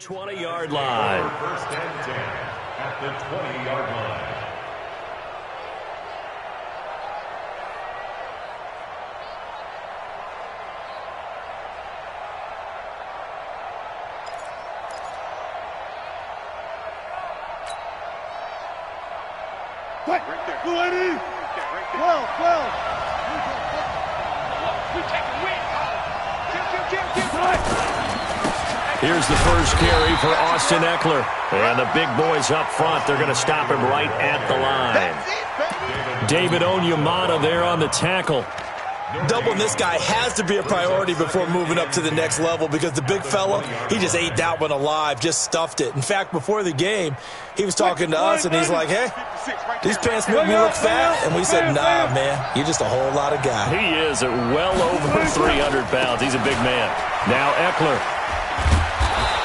20-yard line. First and 10 at the 20-yard line. Right there. Go Eddie. Right there. 12. We take a win. Here's the first carry for Austin Eckler. And the big boys up front, they're going to stop him right at the line. David Onyemata there on the tackle. Doubling this guy has to be a priority before moving up to the next level because the big fella, he just ate that one alive, just stuffed it. In fact, before the game, he was talking to us, and he's like, hey, these pants make me look fat. And we said, nah, man, you're just a whole lot of guy. He is at well over 300 pounds. He's a big man. Now Eckler.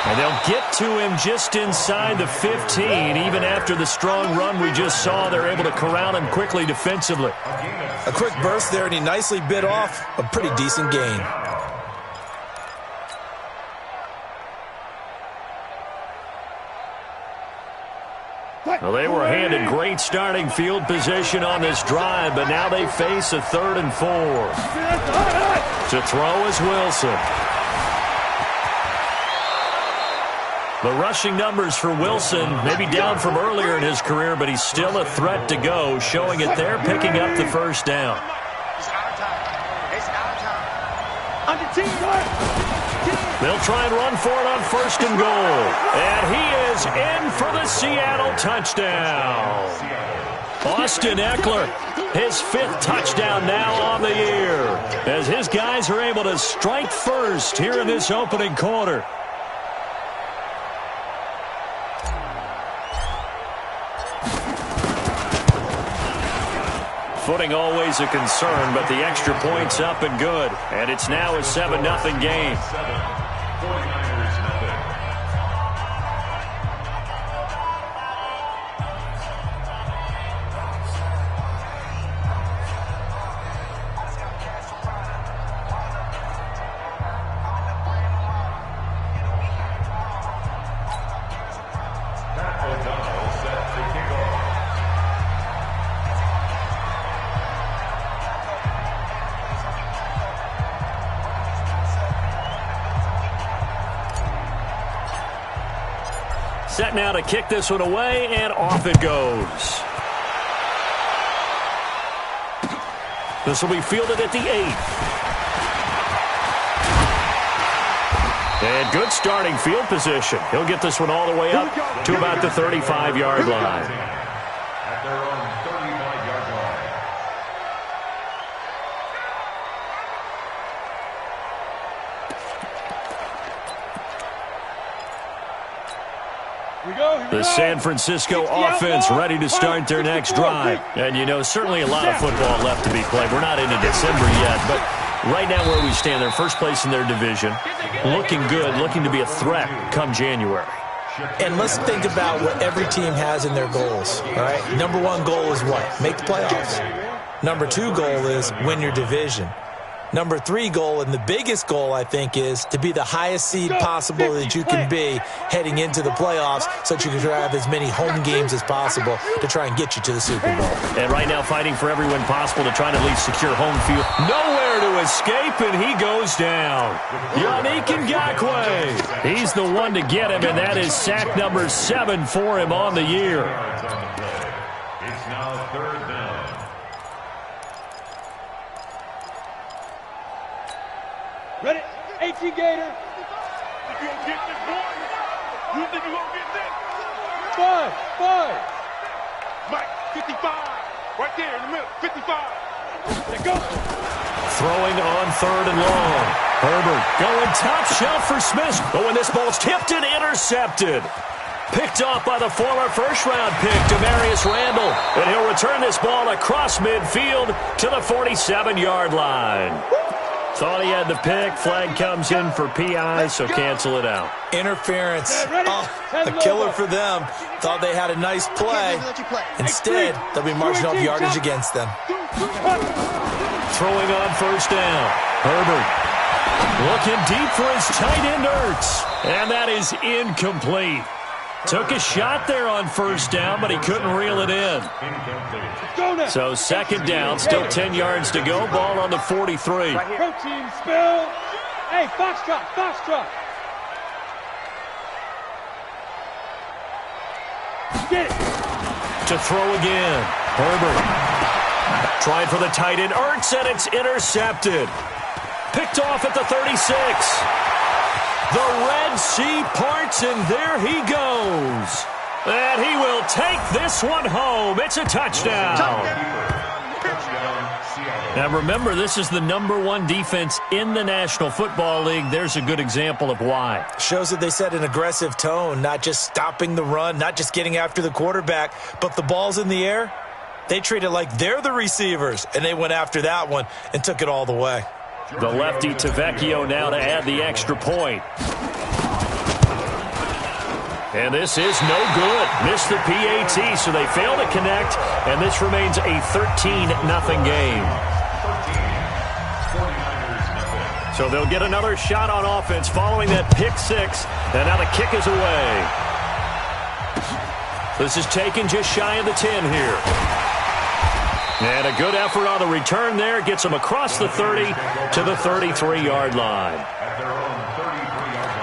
And they'll get to him just inside the 15. Even after the strong run we just saw, they're able to corral him quickly defensively. A quick burst there, and he nicely bit off a pretty decent gain. Well, they were handed great starting field position on this drive, but now they face a 3rd and 4. To throw is Wilson. The rushing numbers for Wilson may be down from earlier in his career, but he's still a threat to go, showing it there, picking up the first down. It's our time. They'll try and run for it on 1st and goal. And he is in for the Seattle touchdown. Austin Eckler, his 5th touchdown now on the year, as his guys are able to strike first here in this opening quarter. Footing always a concern, but the extra point's up and good. And it's now a 7-0 game. 49ers nothing. O'Donnell set to kick off. Set now to kick this one away, and off it goes. This will be fielded at the 8th. And good starting field position. He'll get this one all the way up to about the 35-yard line. At their own 35-yard line. The San Francisco offense ready to start their next drive. And, you know, certainly a lot of football left to be played. We're not into December yet, but right now where we stand, they're first place in their division. Looking good, looking to be a threat come January. And let's think about what every team has in their goals, all right? Number 1 goal is what? Make the playoffs. Number 2 goal is win your division. Number 3 goal, and the biggest goal, I think, is to be the highest seed possible that you can be heading into the playoffs so that you can have as many home games as possible to try and get you to the Super Bowl. And right now fighting for every win possible to try to at least secure home field. Nowhere to escape, and he goes down. Yannick Ngakoue. He's the one to get him, and that is sack number 7 for him on the year. It's now 3rd down. Ready? 18 Gator. You gonna get this boy? You think you gonna get this? 5. Mike, 55. Right there in the middle. 55. Let's go. Throwing on 3rd and long. Herbert going top shelf for Smith. But when this ball's tipped and intercepted. Picked off by the former first-round pick, Demarius Randall. And he'll return this ball across midfield to the 47-yard line. Thought he had the pick. Flag comes in for PI, so cancel it out. Interference. Oh, a killer for them. Thought they had a nice play. Instead, they'll be marching off yardage against them. Throwing on 1st down. Herbert Looking deep for his tight end, Ertz. And that is incomplete. Took a shot there on first down, but he couldn't reel it in. So second down, still 10 yards to go. Ball on the 43. Protein spill. Hey, Foxtrot, Foxtrot. Get it. To throw again. Herbert. Trying for the tight end, Ertz, and it's intercepted. Picked off at the 36. The Red Sea parts, and there he goes. And he will take this one home. It's a touchdown. Now remember, this is the #1 defense in the National Football League. There's a good example of why. Shows that they set an aggressive tone, not just stopping the run, not just getting after the quarterback, but the ball's in the air. They treat it like they're the receivers, and they went after that one and took it all the way. The lefty Tavecchio now to add the extra point. And this is no good. Missed the PAT, so they fail to connect, and this remains a 13-0 game. So they'll get another shot on offense following that pick six, and now the kick is away. This is taken just shy of the 10 here. And a good effort on the return there. Gets them across the 30 to the 33-yard line. At their own 33-yard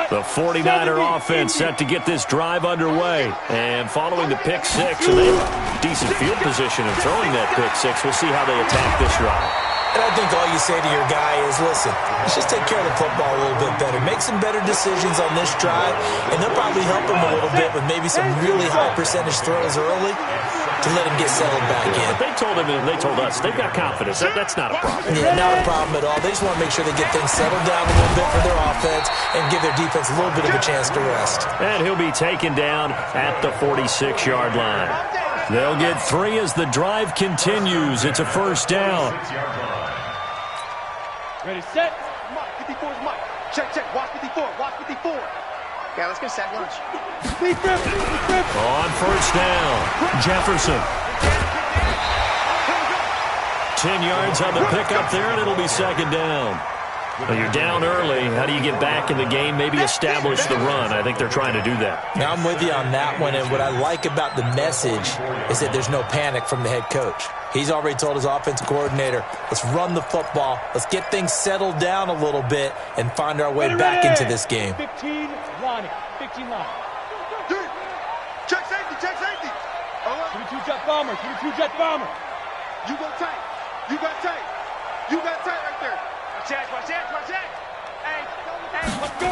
line. The 49er offense set to get this drive underway. And following the pick six, and they have decent field position in throwing that pick six. We'll see how they attack this drive. And I think all you say to your guy is, listen, let's just take care of the football a little bit better. Make some better decisions on this drive, and they'll probably help him a little bit with maybe some really high percentage throws early to let him get settled back in. But they told him, and they told us, they've got confidence. That's not a problem. Yeah, not a problem at all. They just want to make sure they get things settled down a little bit for their offense and give their defense a little bit of a chance to rest. And he'll be taken down at the 46-yard line. They'll get 3 as the drive continues. It's a first down. Ready, set. Mike, 54 is Mike. Check, check. Watch 54. Watch 54. Okay, let's go sack lunch. Lead grip. Lead grip. On first down, Jefferson. 10 yards on the pickup there, and it'll be second down. Well, you're down early. How do you get back in the game, maybe establish the run? I think they're trying to do that. Now, I'm with you on that one, and what I like about the message is that there's no panic from the head coach. He's already told his offensive coordinator, let's run the football, let's get things settled down a little bit and find our way back into this game. 15 line. 15 line. Check safety. Check safety. 22 jet bomber. 22 jet bomber. You go tight. You got tight. You got tight right there. Watch that. Hey, let's go.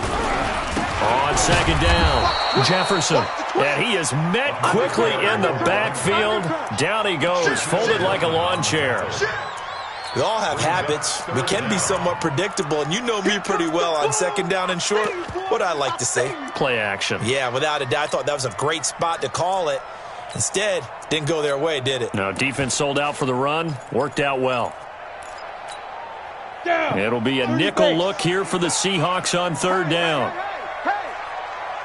On second down, Jefferson. And he is met quickly in the backfield. Down he goes, folded like a lawn chair. We all have habits. We can be somewhat predictable, and you know me pretty well on second down and short. What I like to say. Play action. Yeah, without a doubt, I thought that was a great spot to call it. Instead, didn't go their way, did it? No, defense sold out for the run. Worked out well. Down. It'll be a nickel look here for the Seahawks on third down. Hey,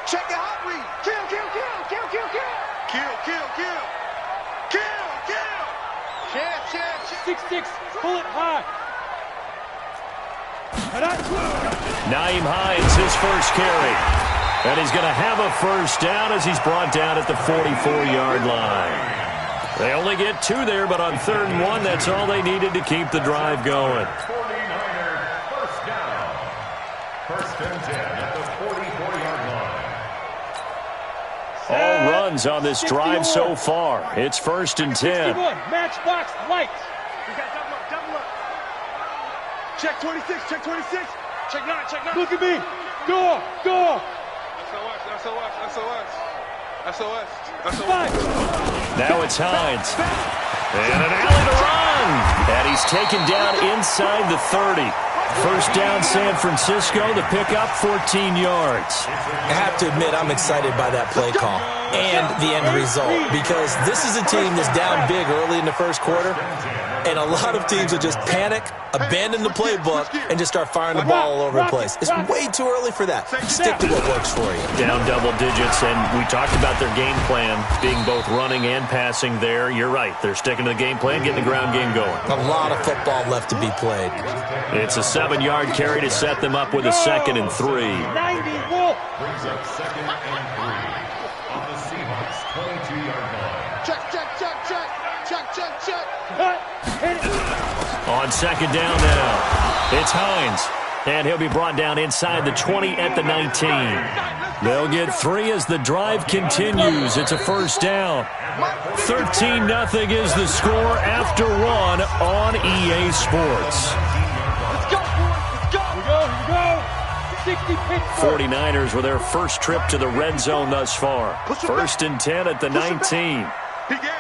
check the hot read. Kill. Kill. 6-6. Pull it high. Naeem Hines, his first carry. And he's going to have a first down as he's brought down at the 44-yard line. They only get 2 there, but on third and 1, that's all they needed to keep the drive going. 49ers first down. First and 10 at the 44-yard line. All runs on this drive so far. It's first and 10. Matchbox light. We got double up. Check 26. Check 26. Check 9. Look at me. Go. SOS. Now it's Hines. And an alley to run. And he's taken down inside the 30. First down, San Francisco. The pickup, 14 yards. I have to admit, I'm excited by that play call. and the end result, because this is a team that's down big early in the first quarter, and a lot of teams will just panic, abandon the playbook, and just start firing the ball all over the place. It's way too early for that. Stick to what works for you. Down double digits, and we talked about their game plan being both running and passing there. You're right. They're sticking to the game plan, getting the ground game going. A lot of football left to be played. It's a 7-yard carry to set them up with a 2nd and 3. 90, brings up 2nd and 3 on the Seahawks 22-yard line. Check. On 2nd down now, it's Hines. And he'll be brought down inside the 20 at the 19. They'll get 3 as the drive continues. It's a 1st down. 13-0 is the score after 1 on EA Sports. Let's go, boys. Let's go. 60 Pittsburgh. 49ers with their first trip to the red zone thus far. 1st and 10 at the 19. Begin.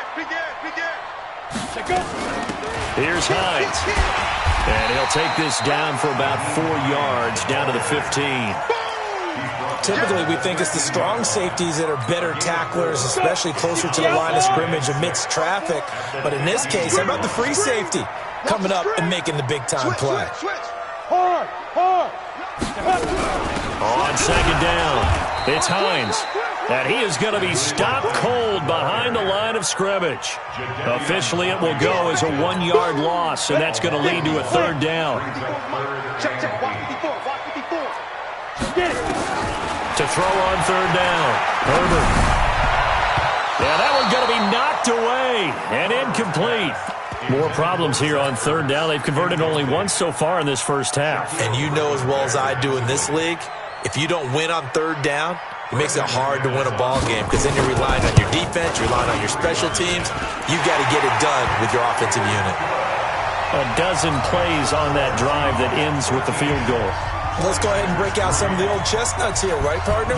Here's Hines. And he'll take this down for about 4 yards, down to the 15. Typically, we think it's the strong safeties that are better tacklers, especially closer to the line of scrimmage amidst traffic. But in this case, how about the free safety coming up and making the big-time play? Hard. On 2nd down, it's Hines. And he is going to be stopped cold behind the line of scrimmage. Officially, it will go as a 1-yard loss, and that's going to lead to a 3rd down. Check. Watch 54. Get it. To throw on 3rd down, Herbert. Yeah, that one's going to be knocked away and incomplete. More problems here on 3rd down. They've converted only once so far in this first half. And you know as well as I do in this league, if you don't win on 3rd down, it makes it hard to win a ball game because then you're relying on your defense, you're relying on your special teams. You've got to get it done with your offensive unit. A dozen plays on that drive that ends with the field goal. Let's go ahead and break out some of the old chestnuts here, right, partner?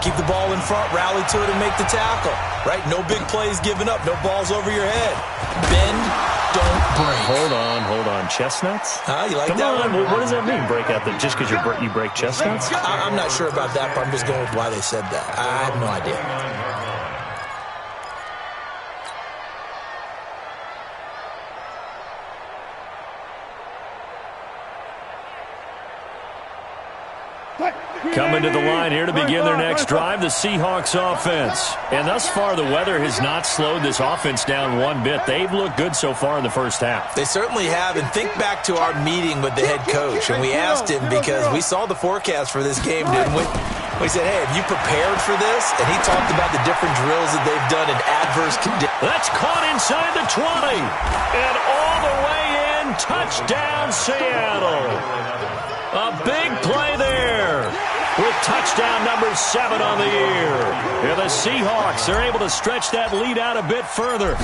Keep the ball in front, rally to it, and make the tackle, right? No big plays given up, no balls over your head. Bend, don't break. Hold on. Chestnuts? You like Come that on. one? What does that mean, break out? Just because you break chestnuts? I'm not sure about that, but I'm just going with why they said that. I have no idea. Coming to the line here to begin their next drive, the Seahawks offense. And thus far, the weather has not slowed this offense down one bit. They've looked good so far in the first half. They certainly have. And think back to our meeting with the head coach. And we asked him because we saw the forecast for this game, didn't we? We said, hey, have you prepared for this? And he talked about the different drills that they've done in adverse conditions. That's caught inside the 20. And all the way in, touchdown Seattle. A big play there with touchdown number 7 on the year. And the Seahawks are able to stretch that lead out a bit further.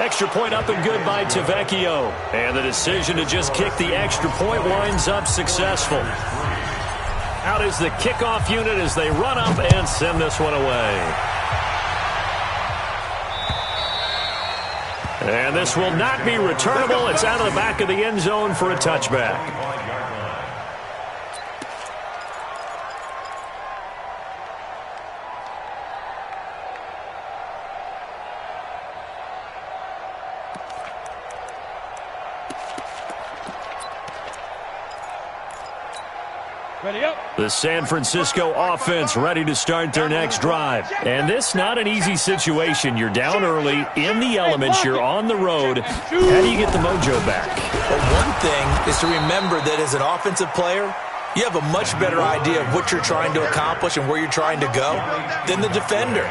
Extra point up and good by Tavecchio. And the decision to just kick the extra point winds up successful. Out is the kickoff unit as they run up and send this one away. And this will not be returnable. It's out of the back of the end zone for a touchback. The San Francisco offense ready to start their next drive. And this not an easy situation. You're down early, in the elements, you're on the road. How do you get the mojo back? Well, one thing is to remember that as an offensive player, you have a much better idea of what you're trying to accomplish and where you're trying to go than the defender.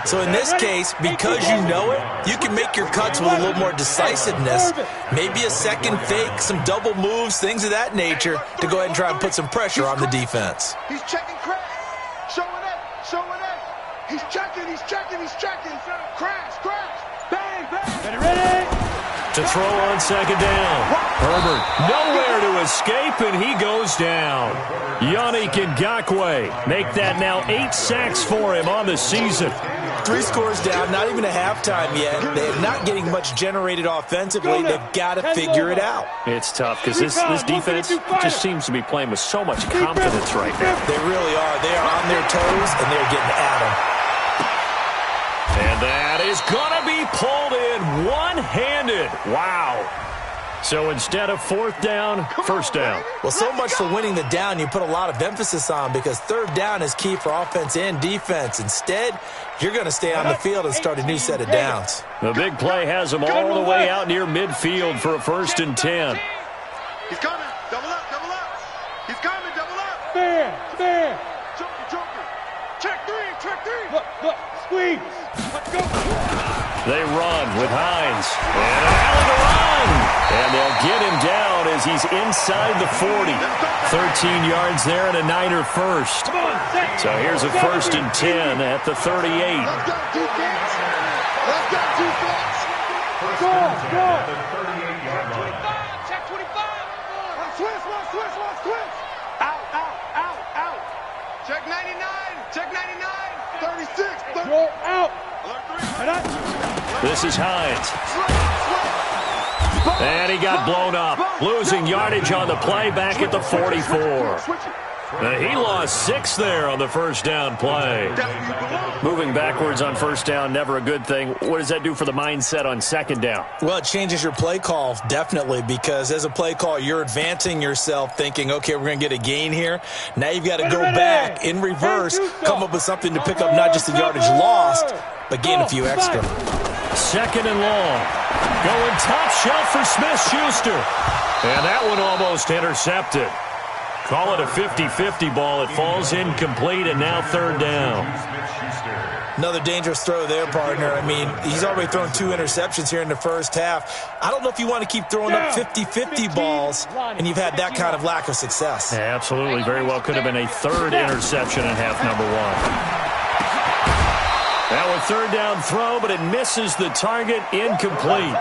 So in this case, because you know it, you can make your cuts with a little more decisiveness, maybe a second fake, some double moves, things of that nature, to go ahead and try and put some pressure on the defense. He's checking crash. Showing it. He's checking. Crash. Bang. Ready? To throw on second down. Herbert nowhere to escape, and he goes down. Yannick Ngakoue make that now 8 sacks for him on the season. 3 scores down, not even a halftime yet. They're not getting much generated offensively. They've got to figure it out. It's tough because this defense just seems to be playing with so much confidence right now. They really are. They are on their toes, and they're getting at them. And that is going to be pulled in one-handed. Wow. So instead of 4th down, 1st down. Well, so much for winning the down you put a lot of emphasis on, because 3rd down is key for offense and defense. Instead, you're going to stay on the field and start a new set of downs. The big play has them all the way out near midfield for a 1st and 10. He's coming. Double up, double up. He's coming, double up. Spin. Joker. Check 3, check 3. Look, squeeze. Let's go. They run with Hines. And an alley to run. And they'll get him down as he's inside the 40. 13 yards there and a Niner first. So here's a 1st and 10 at the 38. Let's go, defense. Let's go, defense. Go. The 38-yard line. Check 25. Switch. Out. Check 99. Check 99. 36. Go out. Alert 3. This is Hines. And he got blown up. Losing yardage on the play back at the 44. He lost 6 there on the 1st down play. Moving backwards on 1st down, never a good thing. What does that do for the mindset on 2nd down? Well, it changes your play call, definitely, because as a play call, you're advancing yourself thinking, okay, we're going to get a gain here. Now you've got to go back in reverse, come up with something to pick up not just the yardage lost, but gain a few extra. 2nd and long. Going top shelf for Smith-Schuster. And that one almost intercepted. Call it a 50-50 ball. It falls incomplete, and now 3rd down. Another dangerous throw there, partner. I mean, he's already thrown 2 interceptions here in the 1st half. I don't know if you want to keep throwing up 50-50 balls, and you've had that kind of lack of success. Yeah, absolutely. Very well could have been a 3rd interception in half number 1. Now a 3rd down throw, but it misses the target, incomplete.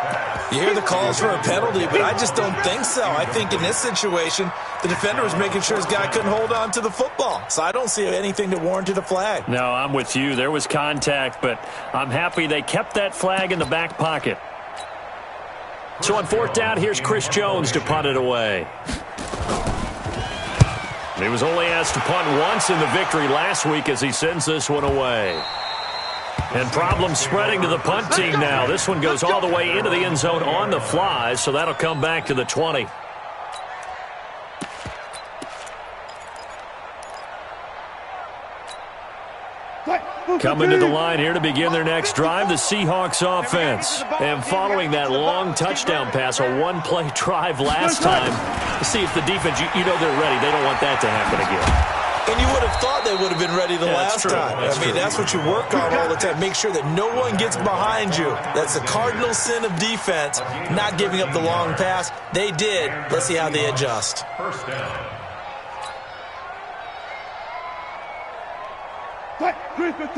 You hear the calls for a penalty, but I just don't think so. I think in this situation, the defender was making sure his guy couldn't hold on to the football. So I don't see anything that warranted a flag. No, I'm with you. There was contact, but I'm happy they kept that flag in the back pocket. So on 4th down, here's Chris Jones to punt it away. He was only asked to punt once in the victory last week as he sends this one away. And problems spreading to the punt team now. This one goes all the way into the end zone on the fly, so that'll come back to the 20. Coming to the line here to begin their next drive, the Seahawks offense. And following that long touchdown pass, a 1-play drive last time, to see if the defense, you know they're ready. They don't want that to happen again. And you would have thought they would have been ready the last time. That's what you work on all the time. Make sure that no one gets behind you. That's the cardinal sin of defense, not giving up the long pass. They did. Let's see how they adjust. 1st down. Chris 15.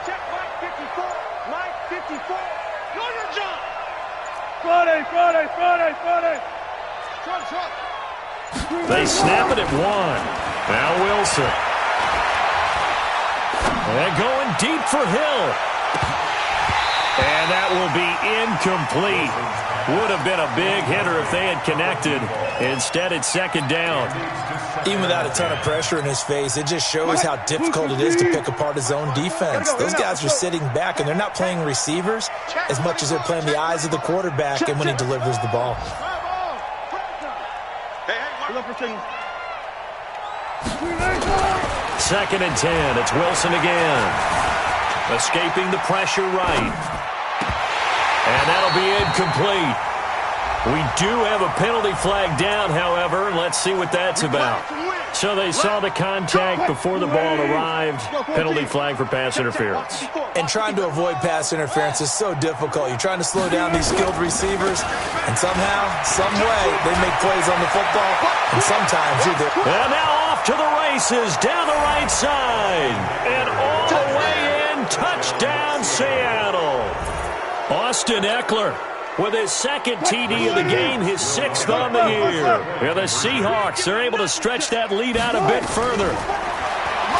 Check Mike 54. Mike 54. Know your job. Friday. Truck. They snap it at 1. Now Wilson. And going deep for Hill. And that will be incomplete. Would have been a big hitter if they had connected. Instead, it's 2nd down. Even without a ton of pressure in his face, it just shows how difficult it is to pick apart his own defense. Those guys are sitting back, and they're not playing receivers as much as they're playing the eyes of the quarterback and when he delivers the ball. Second and 10. It's Wilson again. Escaping the pressure right. And that'll be incomplete. We do have a penalty flag down, however. Let's see what that's about. So they saw the contact before the ball arrived. Penalty flag for pass interference. And trying to avoid pass interference is so difficult. You're trying to slow down these skilled receivers, and somehow, some way, they make plays on the football, and sometimes you're there. And now off to the races, down the right side. And all the way in, touchdown Seattle. Austin Eckler with his 2nd TD of the game, his 6th on the year. And the Seahawks are able to stretch that lead out a bit further.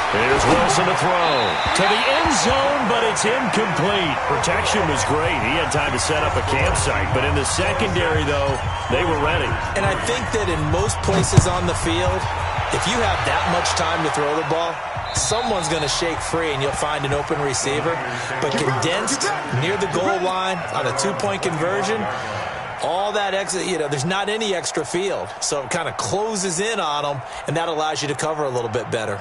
Here's Wilson to throw. To the end zone, but it's incomplete. Protection was great. He had time to set up a campsite. But in the secondary, though, they were ready. And I think that in most places on the field, if you have that much time to throw the ball, someone's going to shake free and you'll find an open receiver. But condensed near the goal line on a two-point conversion, all that extra, there's not any extra field. So it kind of closes in on them, and that allows you to cover a little bit better.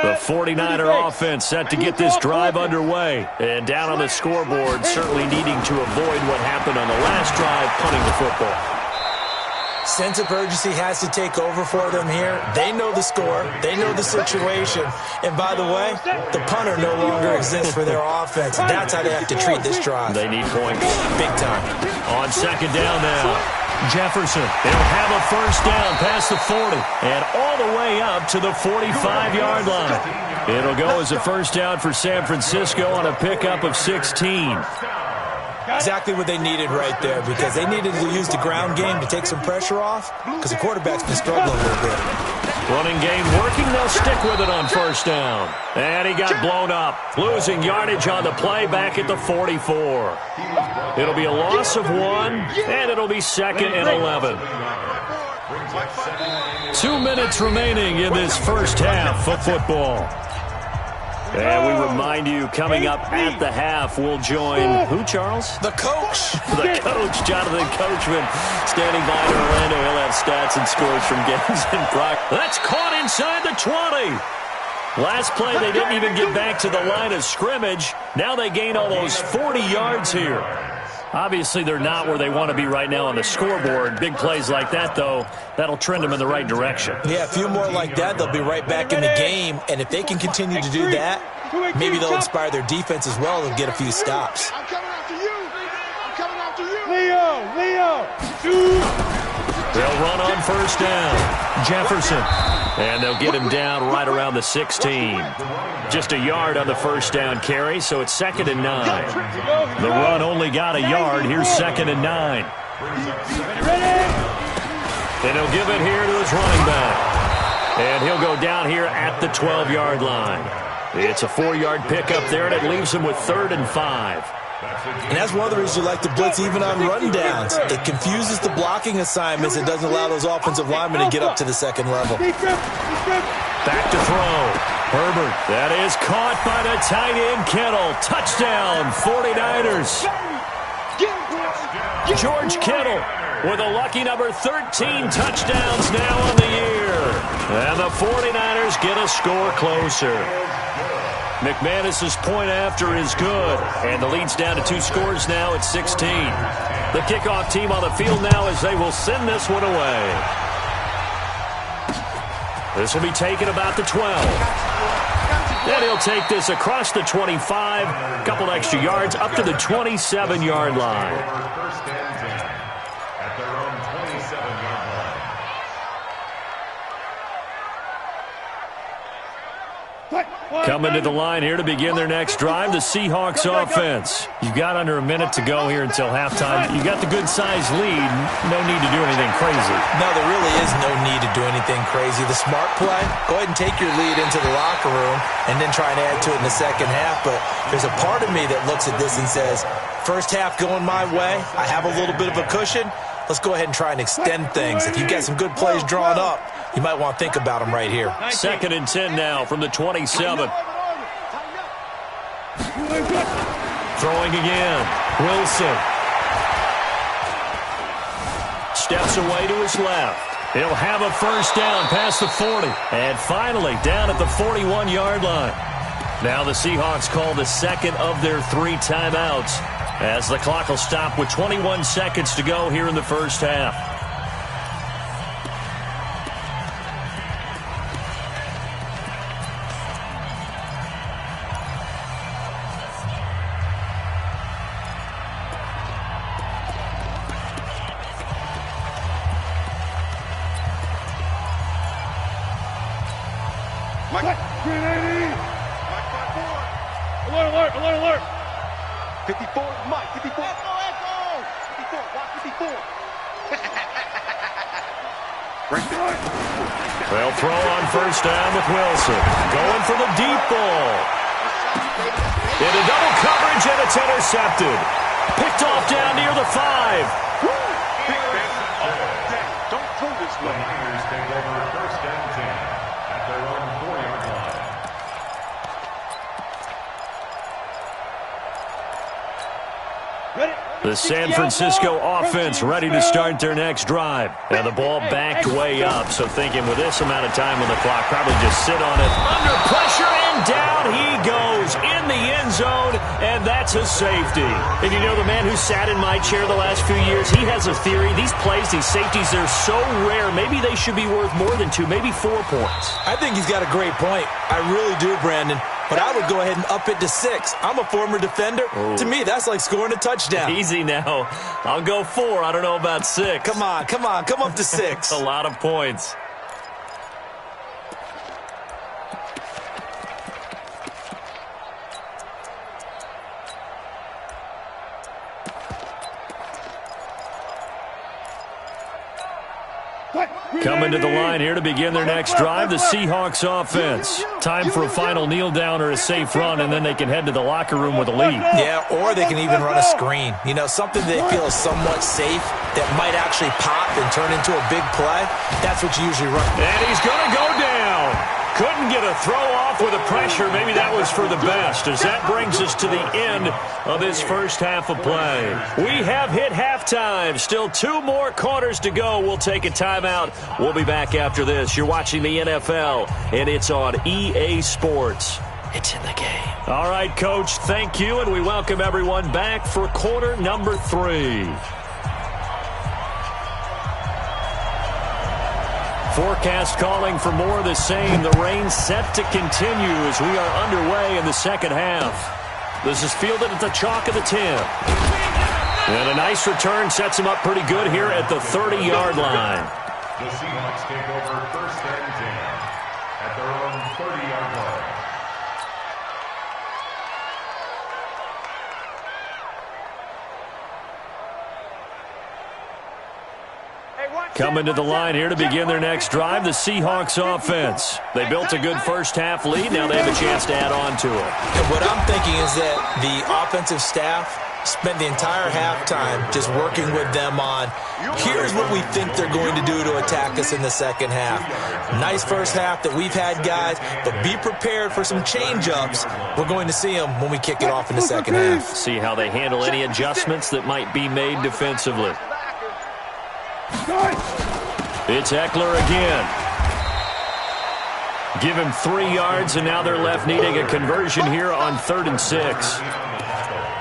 The 49er offense set to get this drive underway. And down on the scoreboard, certainly needing to avoid what happened on the last drive, punting the football. Sense of urgency has to take over for them here. They know the score. They know the situation. And by the way, the punter no longer exists for their offense. That's how they have to treat this drive. They need points. Big time. On second down now. Jefferson, they'll have a first down past the 40 and all the way up to the 45-yard line. It'll go as a first down for San Francisco on a pickup of 16. Exactly what they needed right there, because they needed to use the ground game to take some pressure off, because the quarterback's been struggling a little bit. Running game working, they'll stick with it on first down. And he got blown up, losing yardage on the play back at the 44. It'll be a loss of 1, and it'll be second and 11. 2 minutes remaining in this first half of football. And we remind you, coming up at the half, we'll join who, Charles? The coach. The coach, Jonathan Coachman, standing by in Orlando. He'll have stats and scores from games in Brock. That's caught inside the 20. Last play, they didn't even get back to the line of scrimmage. Now they gain almost 40 yards here. Obviously, they're not where they want to be right now on the scoreboard. Big plays like that, though, that'll trend them in the right direction. Yeah, a few more like that, they'll be right back in the game. And if they can continue to do that, maybe they'll inspire their defense as well and get a few stops. I'm coming after you. I'm coming after you. Leo. They'll run on first down. Jefferson. And they'll get him down right around the 16. Just a yard on the first down carry, so it's second and 9. The run only got a yard. Here's second and 9. And he'll give it here to his running back. And he'll go down here at the 12-yard line. It's a 4-yard pickup there, and it leaves him with 3rd and 5. And that's one of the reasons you like to blitz even on rundowns. It confuses the blocking assignments and doesn't allow those offensive linemen to get up to the second level. Back to throw. Herbert. That is caught by the tight end, Kittle. Touchdown, 49ers. George Kittle with a lucky number 13 touchdowns now on the year. And the 49ers get a score closer. McManus's point after is good, and the lead's down to 2 scores now at 16. The kickoff team on the field now as they will send this one away. This will be taken about the 12. And he'll take this across the 25, a couple extra yards up to the 27-yard line. First and 10 at their own 27-yard line. Coming to the line here to begin their next drive, the Seahawks offense. You've got under a minute to go here until halftime. You got the good-sized lead. No need to do anything crazy. No, there really is no need to do anything crazy. The smart play, go ahead and take your lead into the locker room and then try and add to it in the second half. But there's a part of me that looks at this and says, first half going my way, I have a little bit of a cushion. Let's go ahead and try and extend things. If you've got some good plays drawn up, you might want to think about them right here. Second and 10 now from the 27. Throwing again. Wilson. Steps away to his left. He'll have a first down past the 40. And finally down at the 41-yard line. Now the Seahawks call the second of their 3 timeouts, as the clock will stop with 21 seconds to go here in the first half. Mike. 380. Mike, alert. 54, Mike, 54. Echo. 54, watch 54. They'll throw on first down with Wilson. Going for the deep ball. Into double coverage, and it's intercepted. Picked off down near the 5. Don't throw this The way. Niners take over first and 10 at their own 4-yard line. Ready? The San Francisco offense ready to start their next drive. And the ball backed way up, so thinking with this amount of time on the clock, probably just sit on it. Under pressure, and down he goes in the end zone, and that's a safety. And you know, the man who sat in my chair the last few years, he has a theory. These plays, these safeties, they're so rare. Maybe they should be worth more than 2, maybe 4 points. I think he's got a great point. I really do, Brandon. But I would go ahead and up it to 6. I'm a former defender. Ooh. To me, that's like scoring a touchdown. Easy now. I'll go 4. I don't know about 6. Come on. Come up to 6. A lot of points. Coming to the line here to begin their next drive, the Seahawks offense. Time for a final kneel down or a safe run, and then they can head to the locker room with a lead. Yeah, or they can even run a screen. You know, something they feel is somewhat safe that might actually pop and turn into a big play. That's what you usually run. And he's going to go down. Couldn't get a throw off with the pressure. Maybe that was for the best, as that brings us to the end of this first half of play. We have hit halftime. Still 2 more quarters to go. We'll take a timeout. We'll be back after this. You're watching the NFL, and it's on EA Sports. It's in the game. All right, Coach, thank you, and we welcome everyone back for quarter number 3. Forecast calling for more of the same. The rain set to continue as we are underway in the second half. This is fielded at the chalk of the 10. And a nice return sets him up pretty good here at the 30-yard line. The Seahawks take over first and 10 at their own 30-yard line. Coming to the line here to begin their next drive, the Seahawks offense. They built a good first half lead. Now they have a chance to add on to it. And what I'm thinking is that the offensive staff spent the entire halftime just working with them on, here's what we think they're going to do to attack us in the second half. Nice first half that we've had, guys, but be prepared for some change-ups. We're going to see them when we kick it off in the second half. See how they handle any adjustments that might be made defensively. It's Eckler again. Give him 3 yards, and now they're left needing a conversion here on 3rd and 6.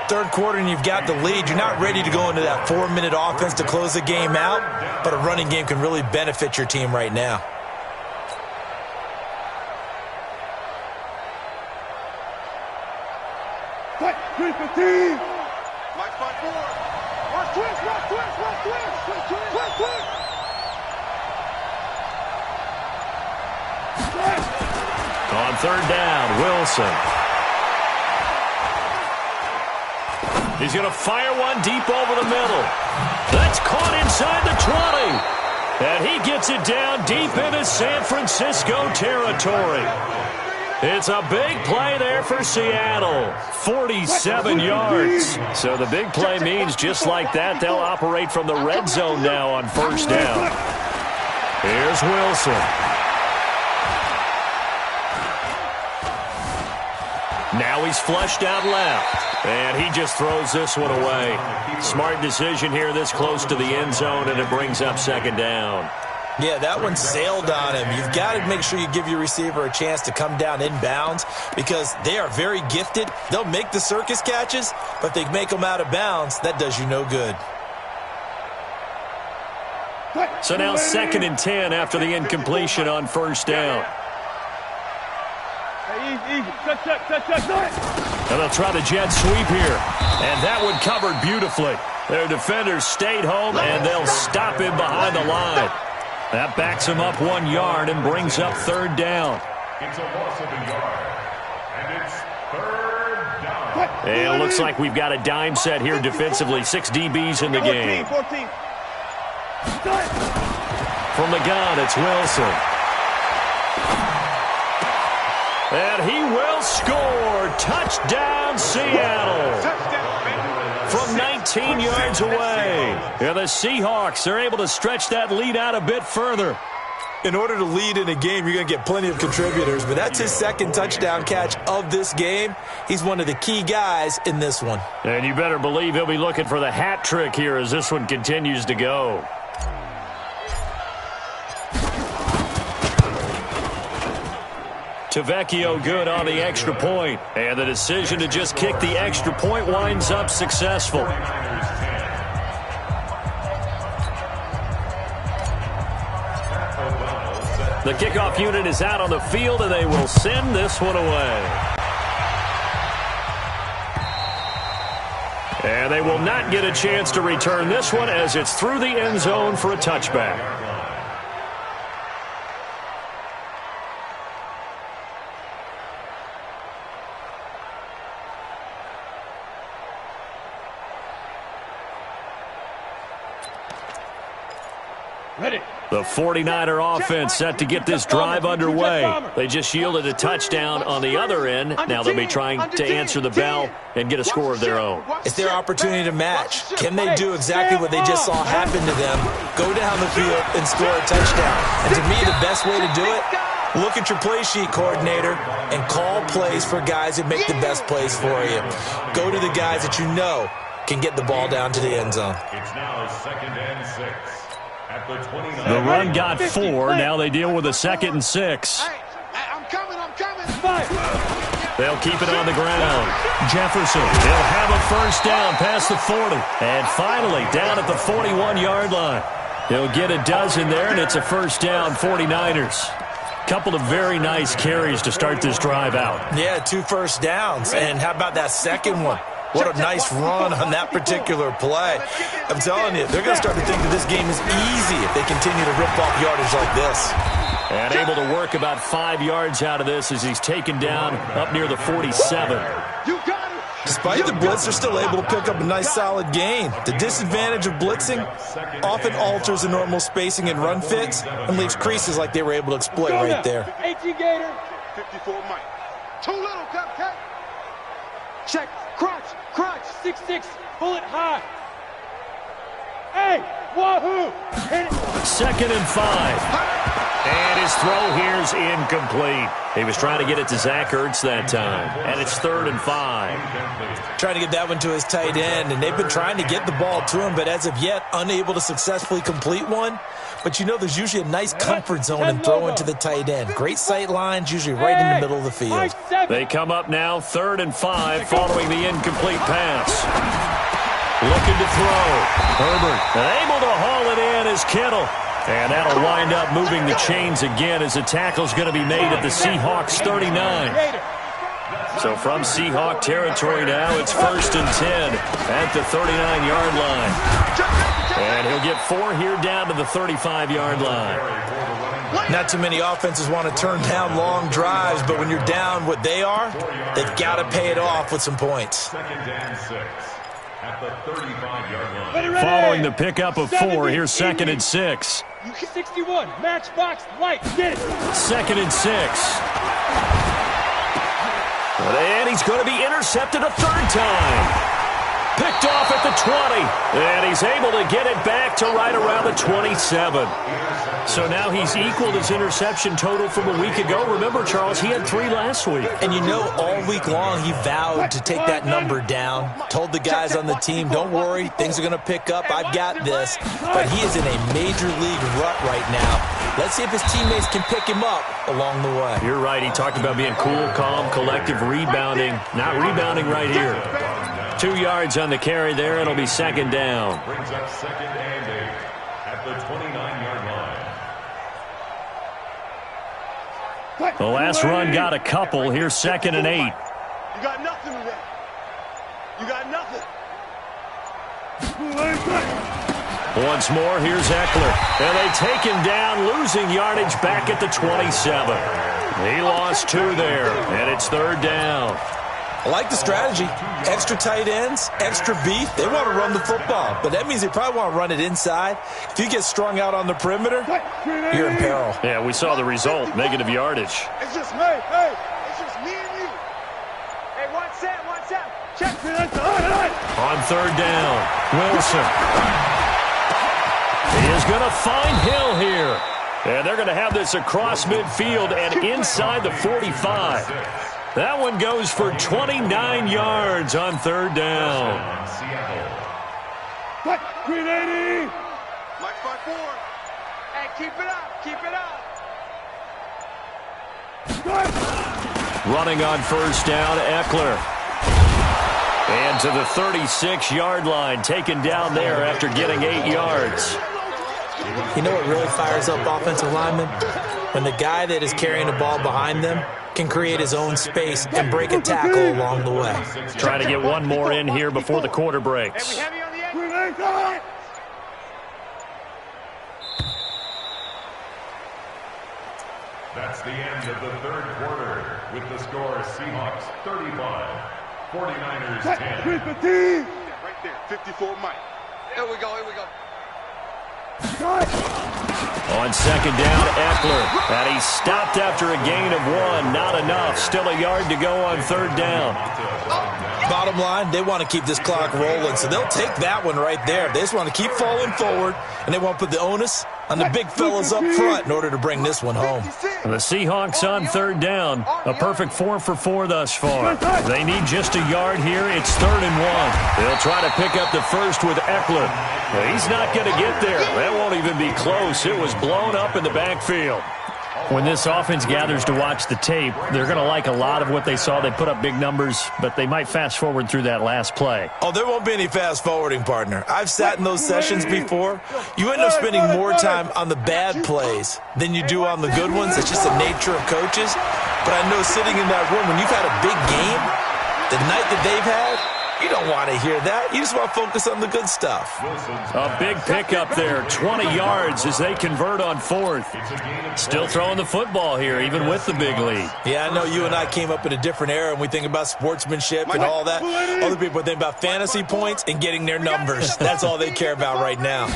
Third quarter, and you've got the lead. You're not ready to go into that 4-minute offense to close the game out, but a running game can really benefit your team right now. Fight, 3-15. Mike, fight forward. Watch twist, watch twist, watch twist. Twist, twist. On 3rd down, Wilson. He's going to fire one deep over the middle. That's caught inside the 20. And he gets it down deep into San Francisco territory. It's a big play there for Seattle. 47 yards. So the big play means just like that, they'll operate from the red zone now on 1st down. Here's Wilson. Now he's flushed out left. And he just throws this one away. Smart decision here this close to the end zone, and it brings up 2nd down. Yeah, that one sailed on him. You've got to make sure you give your receiver a chance to come down inbounds because they are very gifted. They'll make the circus catches, but if they make them out of bounds, that does you no good. So now 2nd and 10 after the incompletion on 1st down. And they'll try the jet sweep here. And that one covered beautifully. Their defenders stayed home, and they'll him behind the line. That backs him up 1 yard and brings up 3rd down. It's a loss of a yard, and it's 3rd down. And it looks like we've got a dime set here defensively. 6 DBs in the game. 14. From the gun, it's Wilson. And he will score. Touchdown, Seattle. From 19 yards away. And the Seahawks are able to stretch that lead out a bit further. In order to lead in a game, you're going to get plenty of contributors, but that's his second touchdown catch of this game. He's one of the key guys in this one. And you better believe he'll be looking for the hat trick here as this one continues to go. Tavecchio good on the extra point, and the decision to just kick the extra point winds up successful. The kickoff unit is out on the field, and they will send this one away. And they will not get a chance to return this one as it's through the end zone for a touchback. Ready. The 49er offense set to get this drive underway. They just yielded a touchdown on the other end. Now they'll be trying to answer the bell and get a score of their own. It's their opportunity to match. Can they do exactly what they just saw happen to them? Go down the field and score a touchdown. And to me, the best way to do it, look at your play sheet coordinator and call plays for guys that make the best plays for you. Go to the guys that you know can get the ball down to the end zone. It's now 2nd and 6. At the 29. The run got 4. Now they deal with a 2nd and 6. Hey, I'm coming. They'll keep it on the ground. Jefferson, he'll have a first down past the 40. And finally, down at the 41-yard line. He'll get a dozen there, and it's a first down, 49ers. Couple of very nice carries to start this drive out. Yeah, 2 first downs. And how about that second one? What a nice run on that particular play. I'm telling you, they're going to start to think that this game is easy if they continue to rip off yardage like this. And able to work about 5 yards out of this as he's taken down up near the 47. Despite the blitz, they're still able to pick up a nice solid gain. The disadvantage of blitzing often alters the normal spacing and run fits and leaves creases like they were able to exploit right there. 18 Gator, 54 Mike. Too little, cupcake. Check, crunch, 6-6, bullet high. Hey, wahoo! Hit it. 2nd and 5. And his throw here's incomplete. He was trying to get it to Zach Ertz that time. And it's 3rd and 5. Trying to get that one to his tight end, and they've been trying to get the ball to him, but as of yet, unable to successfully complete one. But you know there's usually a nice comfort zone in throwing to the tight end. Great sight lines, usually right in the middle of the field. They come up now 3rd and 5 following the incomplete pass. Looking to throw. Herbert able to haul it in as Kittle. And that'll wind up moving the chains again as the tackle's going to be made at the Seahawks 39. So from Seahawk territory now, it's 1st and 10 at the 39-yard line. And he'll get 4 here down to the 35-yard line. Not too many offenses want to turn down long drives, but when you're down what they are, they've got to pay it off with some points. 2nd and 6. At the 35-yard line. Following the pickup of 4, here's 2nd and 6. 61, matchbox, light, get it. 2nd and 6. And he's going to be intercepted a 3rd time. Picked off at the 20. And he's able to get it back to right around the 27. So now he's equaled his interception total from a week ago. Remember, Charles, he had 3 last week. And you know, all week long he vowed to take that number down. Told the guys on the team, don't worry, things are going to pick up. I've got this. But he is in a major league rut right now. Let's see if his teammates can pick him up along the way. You're right. He talked about being cool, calm, collective, rebounding. Not rebounding right here. 2 yards on the carry there. It'll be 2nd down. Brings up 2nd and 8 at the 29-yard line. The last run got a couple. Here's 2nd and 8. You got nothing today. You got nothing. Once more, here's Eckler. And they take him down, losing yardage back at the 27. He lost 2 there, and it's 3rd down. I like the strategy. Extra tight ends, extra beef. They want to run the football, but that means they probably want to run it inside. If you get strung out on the perimeter, you're in peril. Yeah, we saw the result, negative yardage. It's just me. Hey, it's just me and you. Hey, one set. Check. On third down, Wilson. He is going to find Hill here. And they're going to have this across midfield and inside the 45. That one goes for 29 yards on third down. What? 380. Mike 5-4. Hey, keep it up. Running on first down, Eckler. And to the 36-yard line, taken down there after getting 8 yards. You know what really fires up offensive linemen? When the guy that is carrying the ball behind them can create his own space and break a tackle along the way. Trying to get one more in here before the quarter breaks. Hey, we heavy on the end. That's the end of the third quarter with the score Seahawks 35, 49ers 10. 315. Right there, 54 Mike. Here we go. On second down, Eckler. And he stopped after a gain of 1. Not enough. Still a yard to go on third down. Bottom line, they want to keep this clock rolling, so they'll take that one right there. They just want to keep falling forward, and they want to put the onus on the big fellas up front in order to bring this one home. The Seahawks on third down. A perfect 4 for 4 thus far. They need just a yard here. It's 3rd and 1. They'll try to pick up the first with Eckler. Well, he's not going to get there. That won't even be close. It was blown up in the backfield. When this offense gathers to watch the tape, they're going to like a lot of what they saw. They put up big numbers, but they might fast forward through that last play. Oh, there won't be any fast forwarding, partner. I've sat in those sessions before. You end up spending more time on the bad plays than you do on the good ones. It's just the nature of coaches. But I know sitting in that room, when you've had a big game, the night that they've had, you don't want to hear that. You just want to focus on the good stuff. A big pickup there, 20 yards as they convert on 4th. Still throwing the football here, even with the big lead. Yeah, I know you and I came up in a different era, and we think about sportsmanship and all that. Other people think about fantasy points and getting their numbers. That's all they care about right now.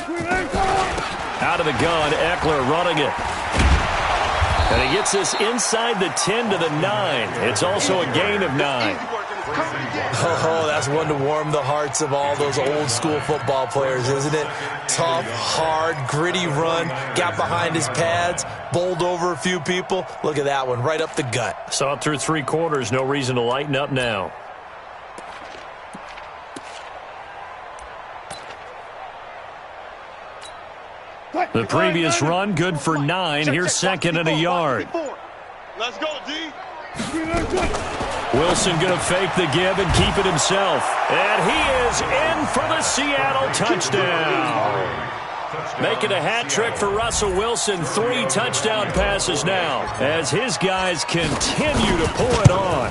Out of the gun, Eckler running it. And he gets this inside the 10 to the 9. It's also a gain of 9. Oh, that's one to warm the hearts of all those old school football players, isn't it? Tough, hard, gritty run, got behind his pads, bowled over a few people. Look at that one, right up the gut. Saw it through 3 quarters, no reason to lighten up now. The previous run, good for 9. Here's 2nd and a yard. Let's go, D. Wilson going to fake the give and keep it himself. And he is in for the Seattle touchdown. Making a hat trick for Russell Wilson. 3 touchdown passes now as his guys continue to pull it on.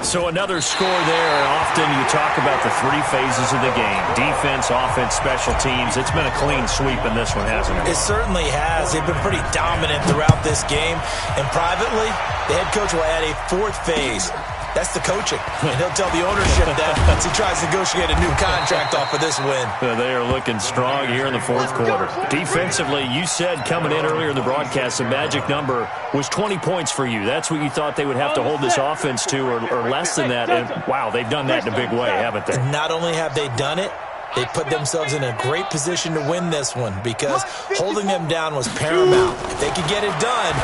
So another score there. Often you talk about the 3 phases of the game. Defense, offense, special teams. It's been a clean sweep in this one, hasn't it? It certainly has. They've been pretty dominant throughout this game. And privately, the head coach will add a 4th phase. That's the coaching. And he'll tell the ownership that once he tries to negotiate a new contract off of this win. They are looking strong here in the 4th quarter. Defensively, you said coming in earlier in the broadcast, the magic number was 20 points for you. That's what you thought they would have to hold this offense to, or less than that. And, wow, they've done that in a big way, haven't they? Not only have they done it, they put themselves in a great position to win this one because holding them down was paramount. If they could get it done,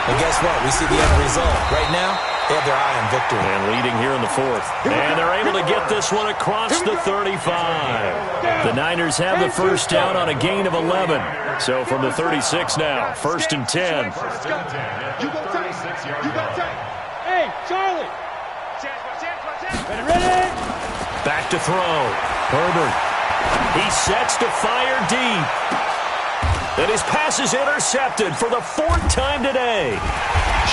well, guess what? We see the end result. Right now, they have their eye on victory. And leading here in the 4th. And they're able to get this one across the 35. The Niners have the first down on a gain of 11. So from the 36 now, 1st and 10. You go tight. You go tight. Hey, Charlie. Ready? Back to throw. Herbert. He sets to fire deep. And his pass is intercepted for the 4th time today.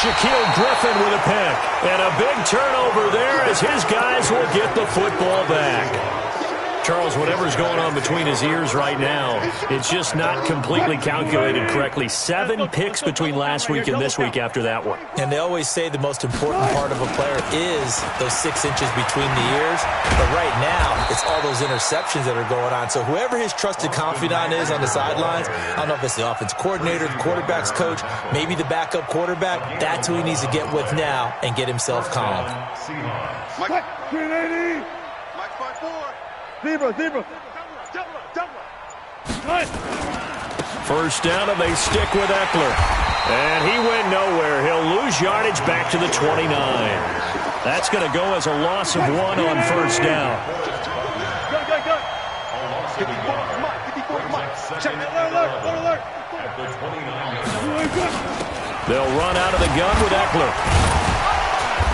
Shaquille Griffin with a pick. And a big turnover there as his guys will get the football back. Charles, whatever's going on between his ears right now, it's just not completely calculated correctly. 7 picks between last week and this week after that one. And they always say the most important part of a player is those 6 inches between the ears. But right now, it's all those interceptions that are going on. So whoever his trusted confidant is on the sidelines, I don't know if it's the offense coordinator, the quarterback's coach, maybe the backup quarterback, that's who he needs to get with now and get himself calm. Mike, 380. Mike, 5-4. Zebra. First down, and they stick with Eckler. And he went nowhere. He'll lose yardage back to the 29. That's going to go as a loss of 1 on first down. Go. 54 Mike. Check alert. They'll run out of the gun with Eckler.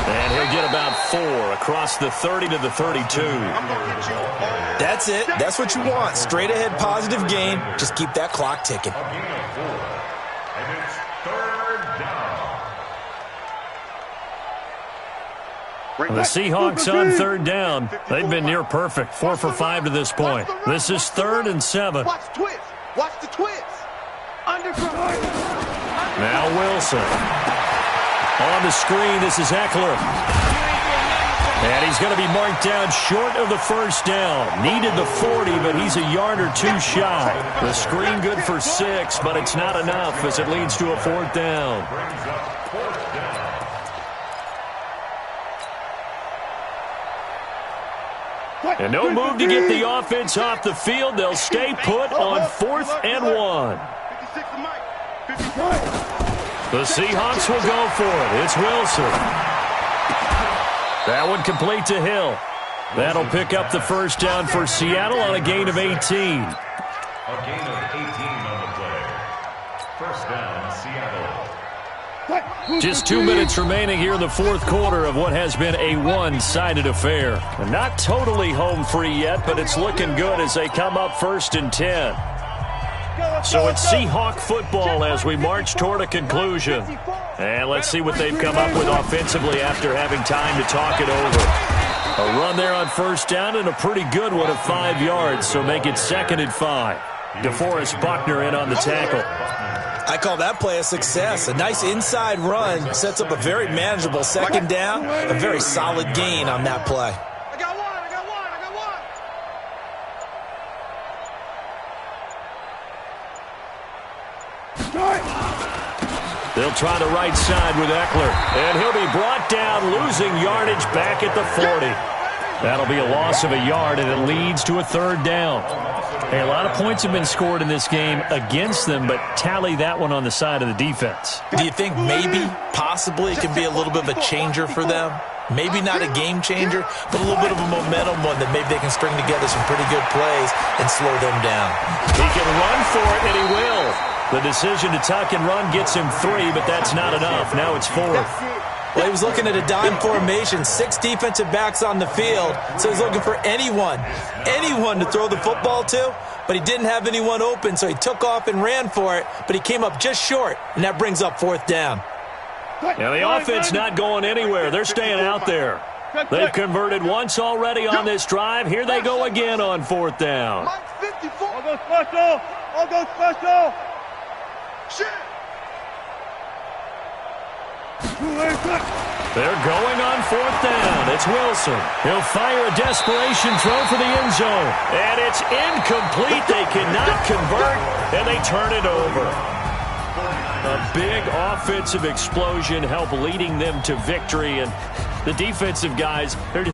And he'll get about 4 across the 30 to the 32. That's it. That's what you want. Straight ahead positive gain. Just keep that clock ticking. A gain of 4. And it's 3rd down. The Seahawks on 3rd down. They've been near perfect. 4 for 5 to this point. This is 3rd and 7. Watch the twist. Underground. Now Wilson. On the screen, this is Eckler. And he's going to be marked down short of the first down. Needed the 40, but he's a yard or 2 shy. The screen good for 6, but it's not enough as it leads to a 4th down. And no move to get the offense off the field. They'll stay put on 4th and 1. 56 to Mike. 55. The Seahawks will go for it. It's Wilson. That one complete to Hill. That'll pick up the first down for Seattle on a gain of 18. A gain of 18 on the play. First down, Seattle. Just 2 minutes remaining here in the 4th quarter of what has been a one-sided affair. Not totally home free yet, but it's looking good as they come up 1st and 10. So it's Seahawk football as we march toward a conclusion. And let's see what they've come up with offensively after having time to talk it over. A run there on first down and a pretty good one of 5 yards, so make it 2nd and 5. DeForest Buckner in on the tackle. I call that play a success. A nice inside run sets up a very manageable 2nd down, a very solid gain on that play. I got one. They'll try the right side with Eckler. And he'll be brought down, losing yardage back at the 40. That'll be a loss of a yard, and it leads to a 3rd down. Hey, a lot of points have been scored in this game against them, but tally that one on the side of the defense. Do you think maybe, possibly, it can be a little bit of a changer for them? Maybe not a game changer, but a little bit of a momentum one that maybe they can string together some pretty good plays and slow them down. He can run for it, and he will. The decision to tuck and run gets him 3, but that's not enough. Now it's 4th. Well, he was looking at a dime formation, 6 defensive backs on the field, so he's looking for anyone to throw the football to, but he didn't have anyone open, so he took off and ran for it, but he came up just short, and that brings up 4th down. Now the offense not going anywhere. They're staying out there. They've converted once already on this drive. Here they go again on 4th down. Mike 54. I'll go special. Shit. They're going on 4th down. It's Wilson. He'll fire a desperation throw for the end zone. And it's incomplete. They cannot convert, and they turn it over. A big offensive explosion helped leading them to victory, and the defensive guys, they're